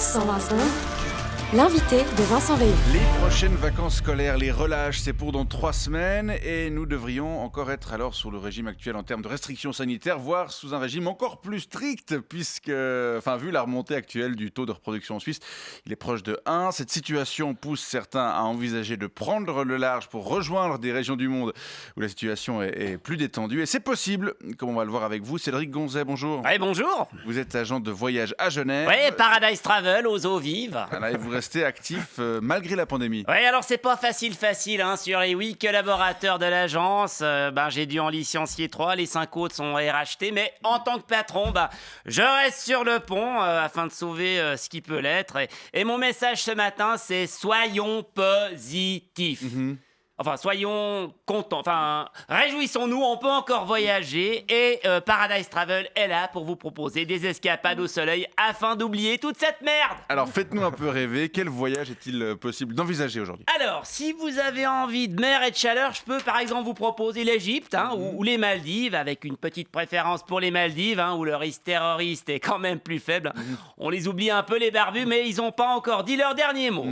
120 secondes. L'invité de Vincent Veillon. Les prochaines vacances scolaires, les relâches, c'est pour dans 3 semaines et nous devrions encore être alors sous le régime actuel en termes de restrictions sanitaires, voire sous un régime encore plus strict puisque, vu la remontée actuelle du taux de reproduction en Suisse, il est proche de 1. Cette situation pousse certains à envisager de prendre le large pour rejoindre des régions du monde où la situation est plus détendue et c'est possible, comme on va le voir avec vous. Cédric Gonzet, bonjour. Oui, bonjour. Vous êtes agent de voyage à Genève. Oui, Paradise Travel aux eaux vives. Voilà, et vous restez actif malgré la pandémie. Oui, alors c'est pas facile, hein. Sur les 8 collaborateurs de l'agence, j'ai dû en licencier 3, les 5 autres sont RHT, mais en tant que patron, je reste sur le pont afin de sauver ce qui peut l'être. Et mon message ce matin, c'est soyons positifs. Enfin, soyons contents, réjouissons-nous, on peut encore voyager et Paradise Travel est là pour vous proposer des escapades au soleil afin d'oublier toute cette merde. Alors faites-nous un peu rêver, quel voyage est-il possible d'envisager aujourd'hui ? Alors, si vous avez envie de mer et de chaleur, je peux par exemple vous proposer l'Égypte ou les Maldives, avec une petite préférence pour les Maldives, où le risque terroriste est quand même plus faible. On les oublie un peu les barbus, mais ils n'ont pas encore dit leur dernier mot.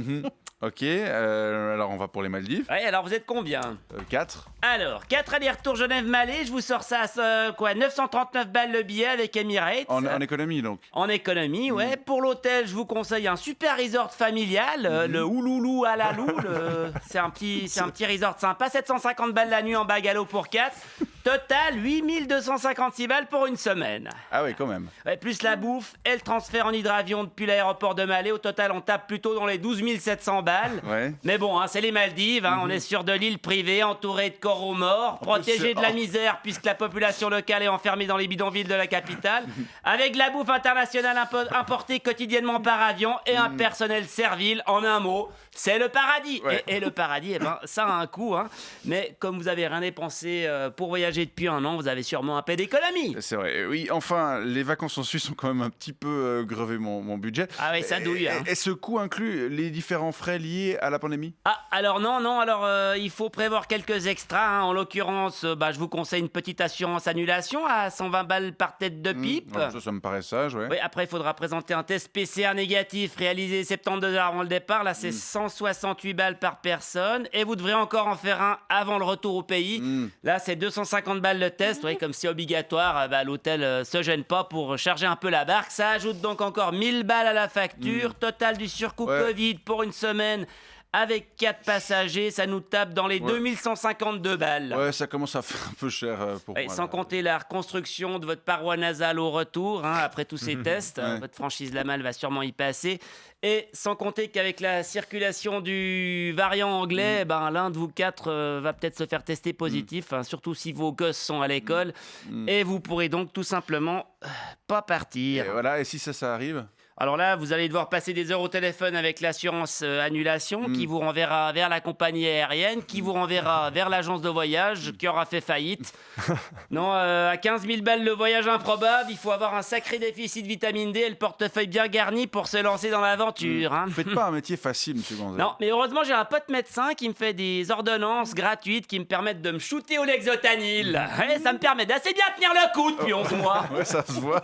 Ok, alors on va pour les Maldives. Ouais, alors vous êtes combien ? 4. Alors, 4 allers-retours Genève-Malais, je vous sors ça à 939 balles le billet avec Emirates. En économie donc. En économie, ouais. Pour l'hôtel, je vous conseille un super resort familial, le Ouloulou à la Lou. C'est un petit resort sympa, 750 balles la nuit en bungalow pour 4. Total, 8256 balles pour une semaine. Ah oui, quand même. Ouais, plus la bouffe et le transfert en hydravion depuis l'aéroport de Malais. Au total, on tape plutôt dans les 12 700 balles. Ouais. Mais bon, c'est les Maldives, on est sur de l'île privée, entourée de coraux morts, protégée de la misère puisque la population locale est enfermée dans les bidonvilles de la capitale, avec de la bouffe internationale importée quotidiennement par avion et un personnel servile. En un mot, c'est le paradis. Ouais. Et le paradis, ça a un coût. Mais comme vous avez rien dépensé pour voyager depuis un an, vous avez sûrement un peu d'économie. C'est vrai, oui, enfin, les vacances en Suisse ont quand même un petit peu grevé mon budget. Ah oui, ça douille. Et ce coût inclut les différents frais liés à la pandémie ? Ah, alors non, il faut prévoir quelques extras. En l'occurrence, je vous conseille une petite assurance annulation à 120 balles par tête de pipe. Ça me paraît sage, ouais. Oui, après, il faudra présenter un test PCR négatif réalisé 72 heures avant le départ. Là, c'est 168 balles par personne. Et vous devrez encore en faire un avant le retour au pays. Là, c'est 250 balles le test. Oui, comme c'est obligatoire, l'hôtel se gêne pas pour charger un peu la barque. Ça ajoute donc encore 1000 balles à la facture. Total du surcoût Covid pour une semaine. Avec 4 passagers, ça nous tape dans les 2152 balles. Ouais, ça commence à faire un peu cher pour moi. Sans compter la reconstruction de votre paroi nasale au retour, après tous ces tests. Ouais. Votre franchise Lamal va sûrement y passer. Et sans compter qu'avec la circulation du variant anglais, l'un de vous 4 va peut-être se faire tester positif, surtout si vos gosses sont à l'école. Et vous pourrez donc tout simplement pas partir. Et voilà, et si ça arrive ? Alors là, vous allez devoir passer des heures au téléphone avec l'assurance annulation qui vous renverra vers la compagnie aérienne, qui vous renverra vers l'agence de voyage qui aura fait faillite. Non, à 15 000 balles le voyage improbable, il faut avoir un sacré déficit de vitamine D et le portefeuille bien garni pour se lancer dans l'aventure. Faites pas un métier facile, monsieur Gonzalez. Non, mais heureusement, j'ai un pote médecin qui me fait des ordonnances gratuites qui me permettent de me shooter au Lexotanil. Ça me permet d'assez bien tenir le coup depuis 11 mois. Ouais, ça se voit.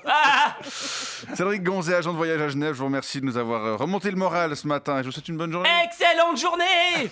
Cédric Gonzet, agent de voyage à Genève, je vous remercie de nous avoir remonté le moral ce matin et je vous souhaite une bonne journée. Excellente journée.